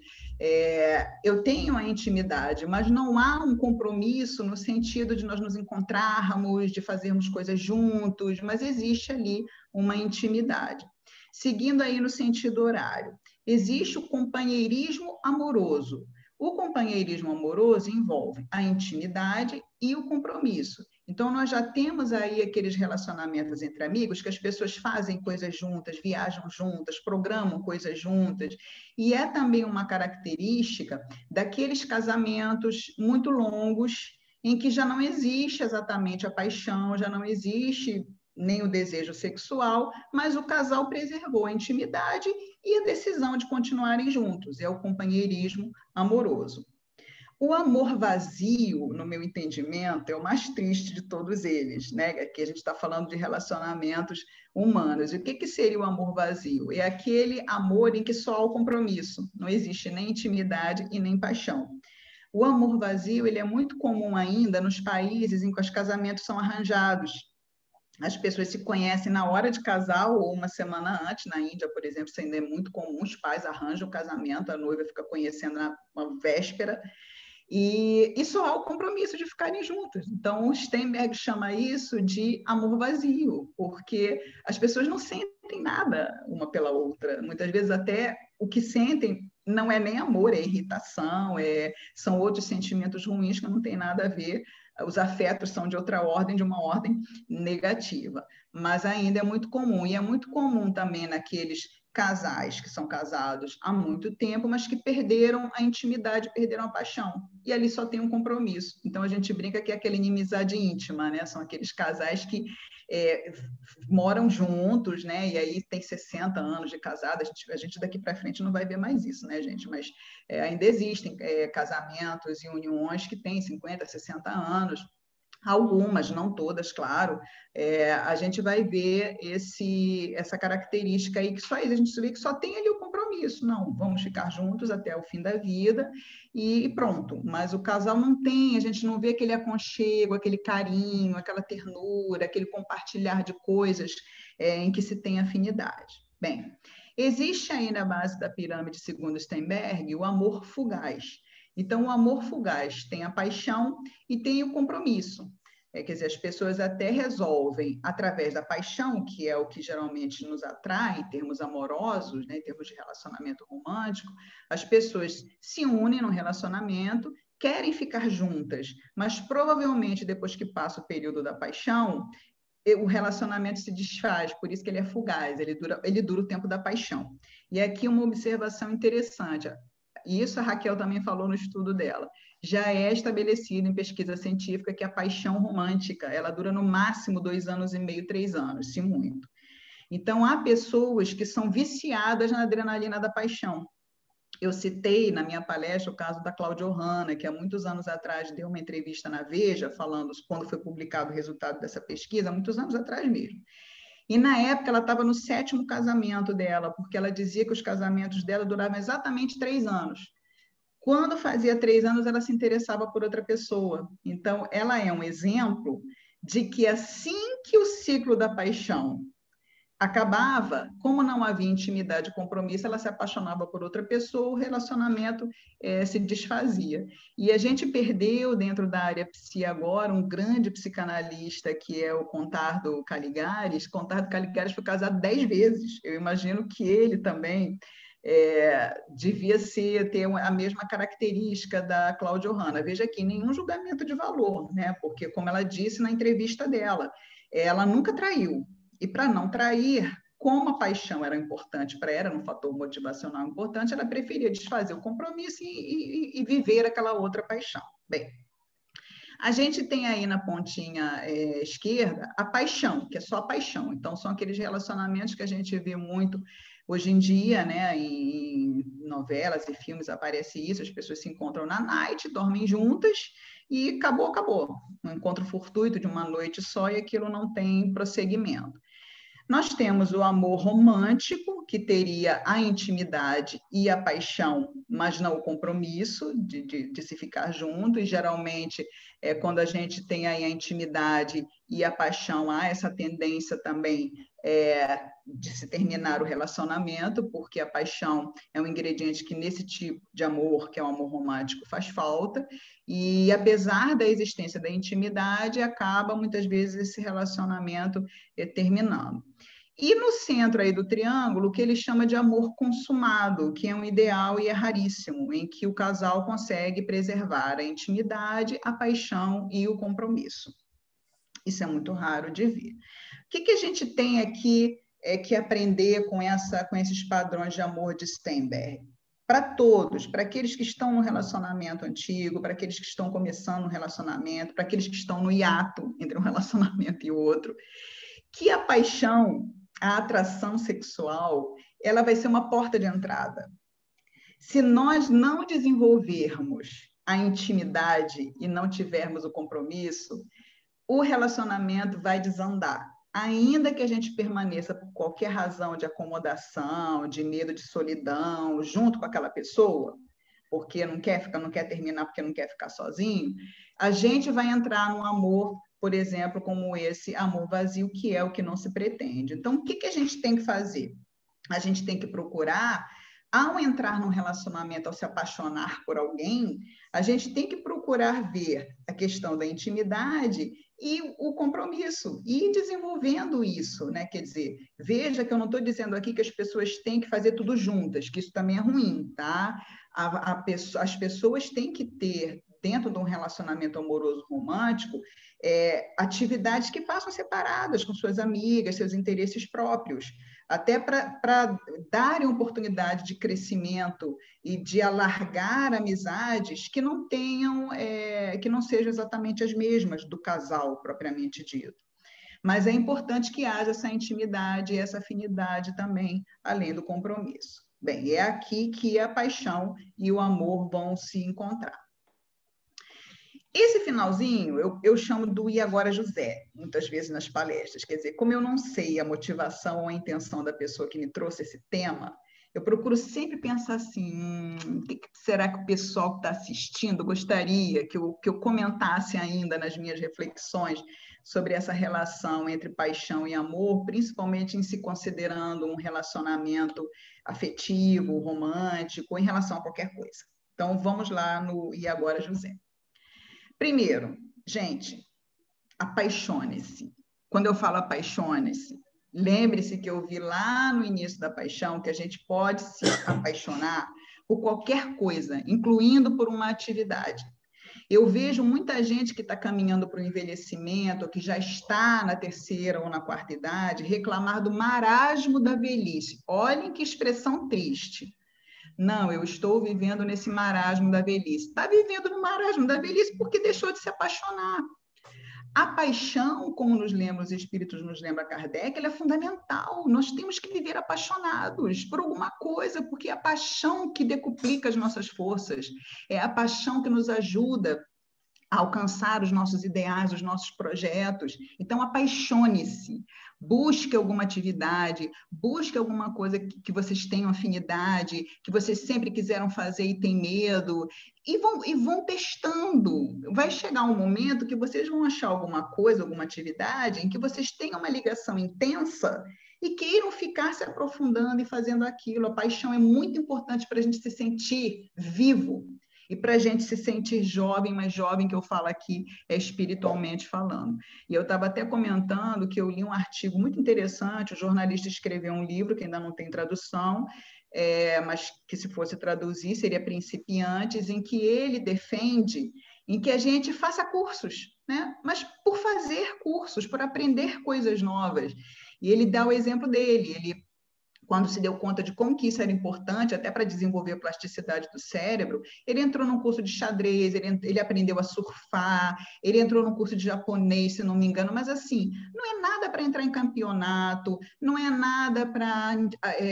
eu tenho a intimidade, mas não há um compromisso no sentido de nós nos encontrarmos, de fazermos coisas juntos, mas existe ali uma intimidade. Seguindo aí no sentido horário, existe o companheirismo amoroso. O companheirismo amoroso envolve a intimidade e o compromisso. Então, nós já temos aí aqueles relacionamentos entre amigos que as pessoas fazem coisas juntas, viajam juntas, programam coisas juntas, e é também uma característica daqueles casamentos muito longos, em que já não existe exatamente a paixão, já não existe nem o desejo sexual, mas o casal preservou a intimidade e a decisão de continuarem juntos, é o companheirismo amoroso. O amor vazio, no meu entendimento, é o mais triste de todos eles, né? Aqui a gente está falando de relacionamentos humanos. E o que seria o amor vazio? É aquele amor em que só há o compromisso, não existe nem intimidade e nem paixão. O amor vazio, ele é muito comum ainda nos países em que os casamentos são arranjados. As pessoas se conhecem na hora de casar ou uma semana antes. Na Índia, por exemplo, isso ainda é muito comum, os pais arranjam o casamento, a noiva fica conhecendo na véspera, e só há o compromisso de ficarem juntos. Então, o Steinberg chama isso de amor vazio, porque as pessoas não sentem nada uma pela outra. Muitas vezes até o que sentem não é nem amor, é irritação, são outros sentimentos ruins que não tem nada a ver. Os afetos são de outra ordem, de uma ordem negativa. Mas ainda é muito comum, e é muito comum também naqueles casais que são casados há muito tempo, mas que perderam a intimidade, perderam a paixão. E ali só tem um compromisso. Então, a gente brinca que é aquela inimizade íntima, né? São aqueles casais que moram juntos, né? E aí tem 60 anos de casado. A gente daqui para frente não vai ver mais isso, né, gente? Mas ainda existem casamentos e uniões que têm 50, 60 anos. Algumas, não todas, claro, a gente vai ver essa característica aí que só a gente vê que só tem ali o compromisso. Não, vamos ficar juntos até o fim da vida e pronto. Mas o casal não tem, a gente não vê aquele aconchego, aquele carinho, aquela ternura, aquele compartilhar de coisas em que se tem afinidade. Bem, existe aí na base da pirâmide, segundo Steinberg, o amor fugaz. Então, o amor fugaz tem a paixão e tem o compromisso. Quer dizer, as pessoas até resolvem, através da paixão, que é o que geralmente nos atrai em termos amorosos, né, em termos de relacionamento romântico, as pessoas se unem num relacionamento, querem ficar juntas, mas provavelmente depois que passa o período da paixão, o relacionamento se desfaz, por isso que ele é fugaz, ele dura o tempo da paixão. E aqui uma observação interessante, e isso a Raquel também falou no estudo dela, já é estabelecido em pesquisa científica que a paixão romântica, ela dura no máximo 2 anos e meio, 3 anos, se muito. Então, há pessoas que são viciadas na adrenalina da paixão. Eu citei na minha palestra o caso da Cláudia Ohana, que há muitos anos atrás deu uma entrevista na Veja, falando quando foi publicado o resultado dessa pesquisa, há muitos anos atrás mesmo. E, na época, ela estava no 7º casamento dela, porque ela dizia que os casamentos dela duravam exatamente 3 anos. Quando fazia 3 anos, ela se interessava por outra pessoa. Então, ela é um exemplo de que, assim que o ciclo da paixão acabava, como não havia intimidade e compromisso, ela se apaixonava por outra pessoa, o relacionamento se desfazia. E a gente perdeu, dentro da área psi agora, um grande psicanalista, que é o Contardo Caligares. Contardo Caligares foi casado 10 vezes. Eu imagino que ele também devia ter a mesma característica da Cláudia Ohana. Veja aqui, nenhum julgamento de valor, né? Porque, como ela disse na entrevista dela, ela nunca traiu. E para não trair, como a paixão era importante para ela, um fator motivacional importante, ela preferia desfazer o compromisso e viver aquela outra paixão. Bem, a gente tem aí na pontinha esquerda a paixão, que é só a paixão. Então, são aqueles relacionamentos que a gente vê muito hoje em dia, né, em novelas e filmes aparece isso, as pessoas se encontram na night, dormem juntas e acabou. Um encontro fortuito de uma noite só e aquilo não tem prosseguimento. Nós temos o amor romântico, que teria a intimidade e a paixão, mas não o compromisso de se ficar junto, e geralmente, quando a gente tem aí a intimidade e a paixão, há essa tendência também de se terminar o relacionamento, porque a paixão é um ingrediente que nesse tipo de amor, que é o amor romântico, faz falta, e apesar da existência da intimidade, acaba muitas vezes esse relacionamento terminando. E no centro aí do triângulo, o que ele chama de amor consumado, que é um ideal e é raríssimo, em que o casal consegue preservar a intimidade, a paixão e o compromisso. Isso é muito raro de ver. O que a gente tem aqui que aprender com esses padrões de amor de Steinberg? Para todos, para aqueles que estão no relacionamento antigo, para aqueles que estão começando um relacionamento, para aqueles que estão no hiato entre um relacionamento e outro, que a paixão, a atração sexual, ela vai ser uma porta de entrada. Se nós não desenvolvermos a intimidade e não tivermos o compromisso, o relacionamento vai desandar. Ainda que a gente permaneça por qualquer razão de acomodação, de medo de solidão, junto com aquela pessoa, porque não quer terminar porque não quer ficar sozinho, a gente vai entrar num amor, por exemplo, como esse amor vazio, que é o que não se pretende. Então, o que a gente tem que fazer? A gente tem que procurar, ao entrar num relacionamento, ao se apaixonar por alguém, a gente tem que procurar ver a questão da intimidade e o compromisso, e ir desenvolvendo isso, né? Quer dizer, veja que eu não estou dizendo aqui que as pessoas têm que fazer tudo juntas, que isso também é ruim, tá? As pessoas têm que ter, dentro de um relacionamento amoroso romântico, atividades que façam separadas com suas amigas, seus interesses próprios, até para darem oportunidade de crescimento e de alargar amizades que não tenham, que não sejam exatamente as mesmas do casal propriamente dito. Mas é importante que haja essa intimidade e essa afinidade também, além do compromisso. Bem, é aqui que a paixão e o amor vão se encontrar. Esse finalzinho eu chamo do "e agora, José", muitas vezes nas palestras. Quer dizer, como eu não sei a motivação ou a intenção da pessoa que me trouxe esse tema, eu procuro sempre pensar assim, o que será que o pessoal que está assistindo gostaria que eu comentasse ainda nas minhas reflexões sobre essa relação entre paixão e amor, principalmente em se considerando um relacionamento afetivo, romântico, em relação a qualquer coisa. Então, vamos lá no "e agora, José". Primeiro, gente, apaixone-se. Quando eu falo apaixone-se, lembre-se que eu vi lá no início da paixão que a gente pode se apaixonar por qualquer coisa, incluindo por uma atividade. Eu vejo muita gente que está caminhando para o envelhecimento, que já está na terceira ou na quarta idade, reclamar do marasmo da velhice. Olhem que expressão triste. Não, eu estou vivendo nesse marasmo da velhice. Está vivendo no marasmo da velhice porque deixou de se apaixonar. A paixão, como nos lembra os espíritos, nos lembra Kardec, ela é fundamental. Nós temos que viver apaixonados por alguma coisa, porque é a paixão que decuplica as nossas forças, é a paixão que nos ajuda a alcançar os nossos ideais, os nossos projetos. Então, apaixone-se, busque alguma atividade, busque alguma coisa que vocês tenham afinidade, que vocês sempre quiseram fazer e têm medo, e vão testando. Vai chegar um momento que vocês vão achar alguma coisa, alguma atividade, em que vocês tenham uma ligação intensa e queiram ficar se aprofundando e fazendo aquilo. A paixão é muito importante para a gente se sentir vivo, e para a gente se sentir jovem, mas jovem que eu falo aqui é espiritualmente falando. E eu estava até comentando que eu li um artigo muito interessante, o jornalista escreveu um livro que ainda não tem tradução, mas que se fosse traduzir seria Principiantes, em que ele defende em que a gente faça cursos, né? Mas por fazer cursos, por aprender coisas novas. E ele dá o exemplo dele, ele, quando se deu conta de como que isso era importante, até para desenvolver a plasticidade do cérebro, ele entrou num curso de xadrez, ele aprendeu a surfar, ele entrou num curso de japonês, se não me engano, mas assim, não é nada para entrar em campeonato, não é nada para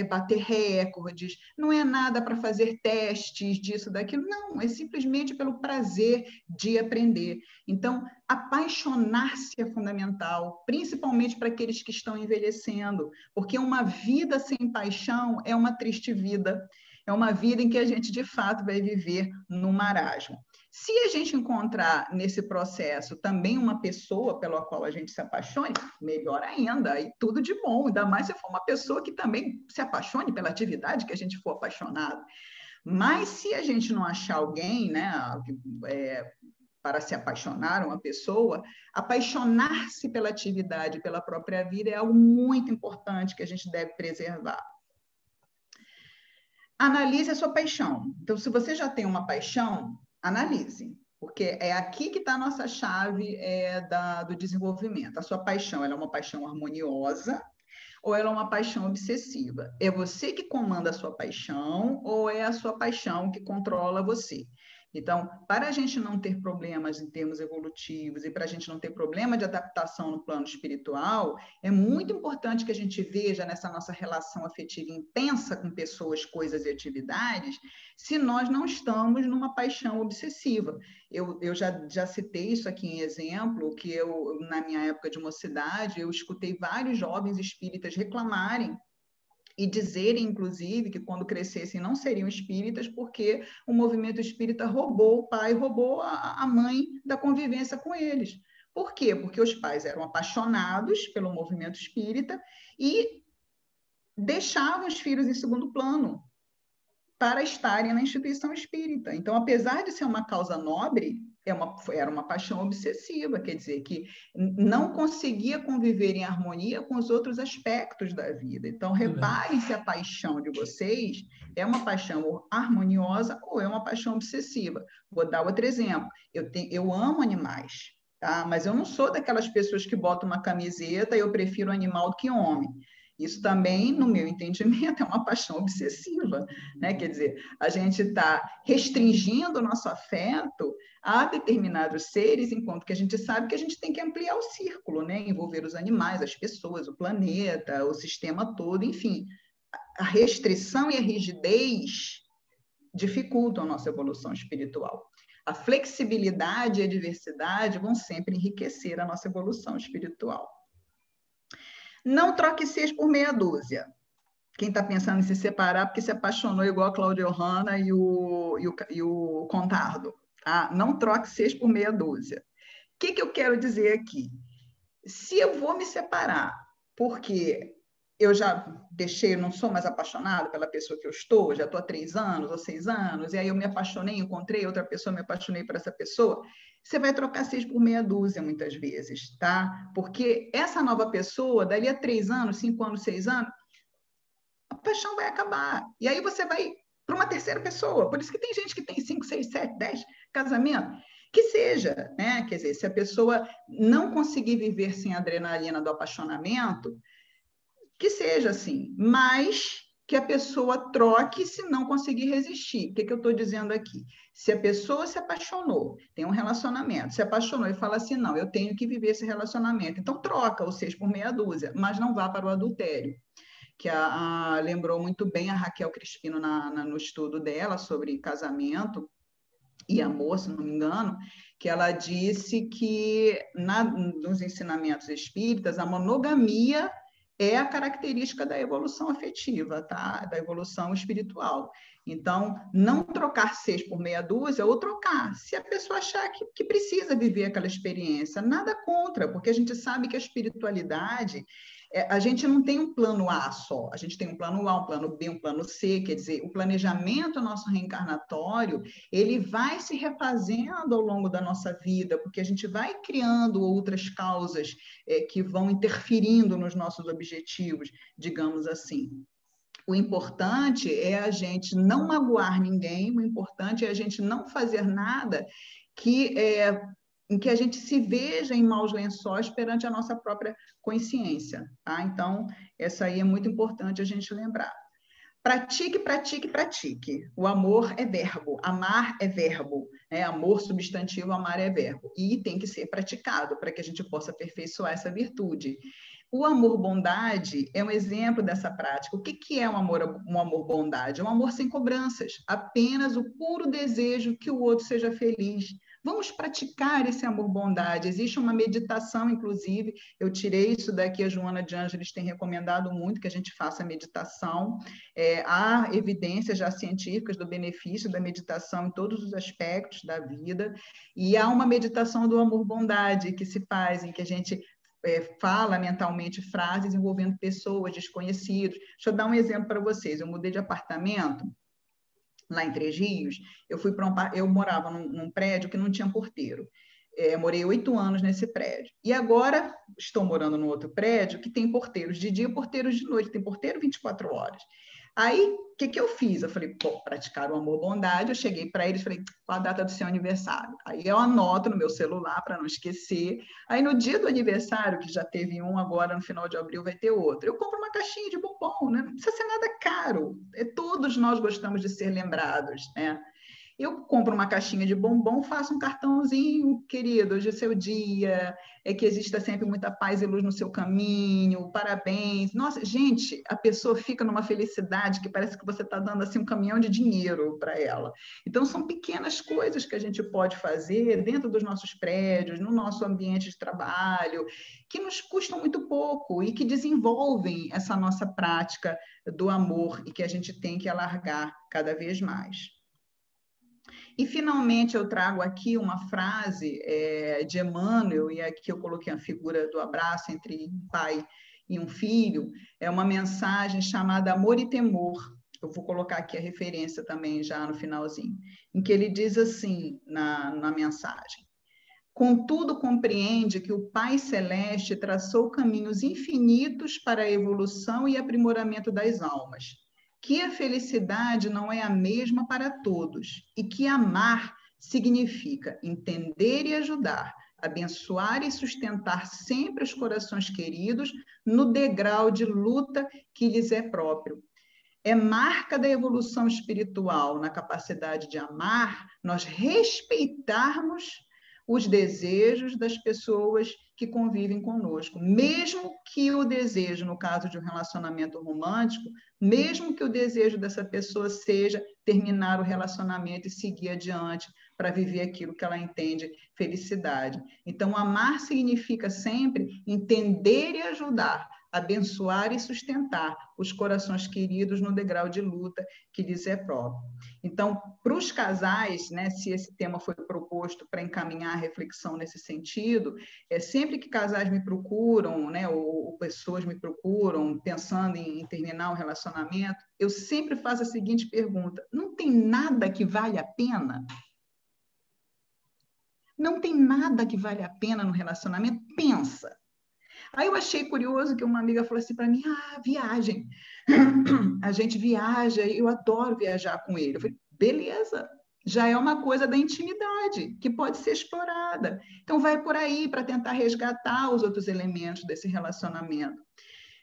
bater recordes, não é nada para fazer testes disso, daquilo, não, é simplesmente pelo prazer de aprender. Então, Apaixonar-se é fundamental, principalmente para aqueles que estão envelhecendo, porque uma vida sem paixão é uma triste vida, é uma vida em que a gente, de fato, vai viver no marasmo. Se a gente encontrar nesse processo também uma pessoa pela qual a gente se apaixone, melhor ainda, e tudo de bom, ainda mais se for uma pessoa que também se apaixone pela atividade que a gente for apaixonado. Mas se a gente não achar alguém, né, para se apaixonar uma pessoa, apaixonar-se pela atividade, pela própria vida é algo muito importante que a gente deve preservar. Analise a sua paixão. Então, se você já tem uma paixão, analise, porque é aqui que está a nossa chave do desenvolvimento. A sua paixão, ela é uma paixão harmoniosa ou ela é uma paixão obsessiva? É você que comanda a sua paixão ou é a sua paixão que controla você? Então, para a gente não ter problemas em termos evolutivos e para a gente não ter problema de adaptação no plano espiritual, é muito importante que a gente veja nessa nossa relação afetiva intensa com pessoas, coisas e atividades, se nós não estamos numa paixão obsessiva. Eu já citei isso aqui em exemplo, que na minha época de mocidade, eu escutei vários jovens espíritas reclamarem e dizerem, inclusive, que quando crescessem não seriam espíritas porque o movimento espírita roubou o pai, roubou a mãe da convivência com eles. Por quê? Porque os pais eram apaixonados pelo movimento espírita e deixavam os filhos em segundo plano para estarem na instituição espírita. Então, apesar de ser uma causa nobre, era uma paixão obsessiva, quer dizer, que não conseguia conviver em harmonia com os outros aspectos da vida. Então, reparem se a paixão de vocês é uma paixão harmoniosa ou é uma paixão obsessiva. Vou dar outro exemplo. Eu amo animais, tá? Mas eu não sou daquelas pessoas que botam uma camiseta e eu prefiro animal do que homem. Isso também, no meu entendimento, é uma paixão obsessiva, né? Quer dizer, a gente está restringindo o nosso afeto a determinados seres, enquanto que a gente sabe que a gente tem que ampliar o círculo, né? Envolver os animais, as pessoas, o planeta, o sistema todo, enfim. A restrição e a rigidez dificultam a nossa evolução espiritual. A flexibilidade e a diversidade vão sempre enriquecer a nossa evolução espiritual. Não troque 6 por meia dúzia. Quem está pensando em se separar porque se apaixonou igual a Cláudia Hanna e o Contardo. Tá? Não troque 6 por meia dúzia. O que eu quero dizer aqui? Se eu vou me separar porque eu já deixei, não sou mais apaixonada pela pessoa que eu estou, já estou há 3 anos ou 6 anos, e aí eu me apaixonei, encontrei outra pessoa, me apaixonei por essa pessoa, você vai trocar 6 por meia dúzia muitas vezes, tá? Porque essa nova pessoa, dali a 3 anos, 5 anos, 6 anos, a paixão vai acabar. E aí você vai para uma terceira pessoa. Por isso que tem gente que tem 5, 6, 7, 10 casamentos. Que seja, né? Quer dizer, se a pessoa não conseguir viver sem a adrenalina do apaixonamento, que seja assim, mas que a pessoa troque se não conseguir resistir. O que eu estou dizendo aqui? Se a pessoa se apaixonou, tem um relacionamento, se apaixonou e fala assim, não, eu tenho que viver esse relacionamento, então troca o 6 por meia dúzia, mas não vá para o adultério. Que lembrou muito bem a Raquel Crispino no estudo dela sobre casamento e amor, se não me engano, que ela disse que nos ensinamentos espíritas a monogamia é a característica da evolução afetiva, tá? Da evolução espiritual. Então, não trocar 6 por meia dúzia ou trocar, se a pessoa achar que precisa viver aquela experiência, nada contra, porque a gente sabe que a espiritualidade, a gente não tem um plano A só, a gente tem um plano A, um plano B, um plano C, quer dizer, o planejamento nosso reencarnatório, ele vai se refazendo ao longo da nossa vida, porque a gente vai criando outras causas que vão interferindo nos nossos objetivos, digamos assim. O importante é a gente não magoar ninguém, o importante é a gente não fazer nada em que a gente se veja em maus lençóis perante a nossa própria consciência. Tá? Então, essa aí é muito importante a gente lembrar. Pratique, pratique, pratique. O amor é verbo, amar é verbo, né? Amor substantivo, amar é verbo. E tem que ser praticado para que a gente possa aperfeiçoar essa virtude. O amor-bondade é um exemplo dessa prática. O que é um amor-bondade? É um amor sem cobranças, apenas o puro desejo que o outro seja feliz, Vamos praticar esse amor-bondade. Existe uma meditação, inclusive, eu tirei isso daqui, a Joana de Ângeles tem recomendado muito que a gente faça meditação. Há evidências já científicas do benefício da meditação em todos os aspectos da vida, e há uma meditação do amor-bondade que se faz, em que a gente fala mentalmente frases envolvendo pessoas, desconhecidos. Deixa eu dar um exemplo para vocês. Eu mudei de apartamento lá em Três Rios. Eu morava num prédio que não tinha porteiro. Morei 8 anos nesse prédio. E agora estou morando num outro prédio que tem porteiros de dia e porteiros de noite. Tem porteiro 24 horas. Aí, o que eu fiz? Eu falei, praticar o amor-bondade. Eu cheguei para eles e falei, qual a data do seu aniversário? Aí eu anoto no meu celular para não esquecer. Aí, no dia do aniversário, que já teve um, agora no final de abril vai ter outro, eu compro uma caixinha de bombom, né? Não precisa ser nada caro. Todos nós gostamos de ser lembrados, né? Eu compro uma caixinha de bombom, faço um cartãozinho, querido, hoje é seu dia, que exista sempre muita paz e luz no seu caminho, parabéns. Nossa, gente, a pessoa fica numa felicidade que parece que você está dando assim um caminhão de dinheiro para ela. Então, são pequenas coisas que a gente pode fazer dentro dos nossos prédios, no nosso ambiente de trabalho, que nos custam muito pouco e que desenvolvem essa nossa prática do amor e que a gente tem que alargar cada vez mais. E, finalmente, eu trago aqui uma frase de Emmanuel, e aqui eu coloquei a figura do abraço entre um pai e um filho, é uma mensagem chamada Amor e Temor. Eu vou colocar aqui a referência também já no finalzinho, em que ele diz assim na mensagem: contudo, compreende que o Pai Celeste traçou caminhos infinitos para a evolução e aprimoramento das almas, que a felicidade não é a mesma para todos e que amar significa entender e ajudar, abençoar e sustentar sempre os corações queridos no degrau de luta que lhes é próprio. É marca da evolução espiritual, na capacidade de amar, nós respeitarmos os desejos das pessoas que convivem conosco, mesmo que o desejo, no caso de um relacionamento romântico, mesmo que o desejo dessa pessoa seja terminar o relacionamento e seguir adiante para viver aquilo que ela entende felicidade. Então, amar significa sempre entender e ajudar, abençoar e sustentar os corações queridos no degrau de luta que lhes é próprio. Então, para os casais, né, se esse tema foi proposto para encaminhar a reflexão nesse sentido, sempre que casais me procuram, né, ou pessoas me procuram pensando em terminar um relacionamento, eu sempre faço a seguinte pergunta: não tem nada que vale a pena? Não tem nada que vale a pena no relacionamento? Pensa. Aí eu achei curioso que uma amiga falou assim para mim: viagem. A gente viaja, eu adoro viajar com ele. Eu falei, beleza, já é uma coisa da intimidade, que pode ser explorada. Então, vai por aí para tentar resgatar os outros elementos desse relacionamento.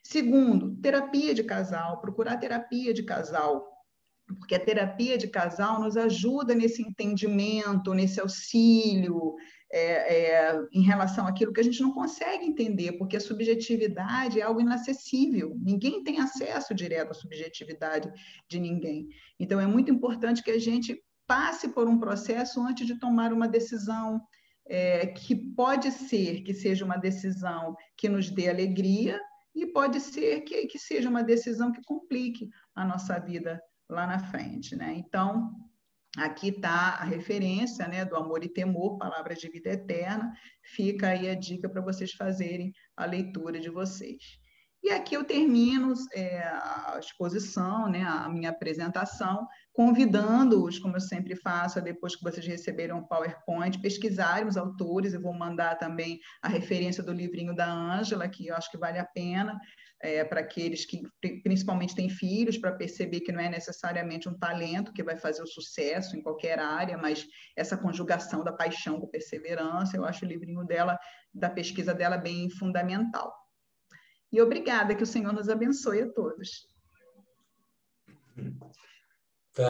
Segundo, terapia de casal, procurar terapia de casal, porque a terapia de casal nos ajuda nesse entendimento, nesse auxílio, em relação àquilo que a gente não consegue entender, porque a subjetividade é algo inacessível, ninguém tem acesso direto à subjetividade de ninguém. Então, é muito importante que a gente passe por um processo antes de tomar uma decisão, que pode ser que seja uma decisão que nos dê alegria, e pode ser que seja uma decisão que complique a nossa vida lá na frente, né? Então, aqui está a referência, né, do Amor e Temor, Palavras de Vida Eterna. Fica aí a dica para vocês fazerem a leitura de vocês. E aqui eu termino a exposição, né, a minha apresentação, convidando-os, como eu sempre faço, depois que vocês receberam o PowerPoint, pesquisarem os autores. Eu vou mandar também a referência do livrinho da Ângela, que eu acho que vale a pena, para aqueles que principalmente têm filhos, para perceber que não é necessariamente um talento que vai fazer o sucesso em qualquer área, mas essa conjugação da paixão com perseverança. Eu acho o livrinho dela, da pesquisa dela, bem fundamental. E obrigada, que o Senhor nos abençoe a todos.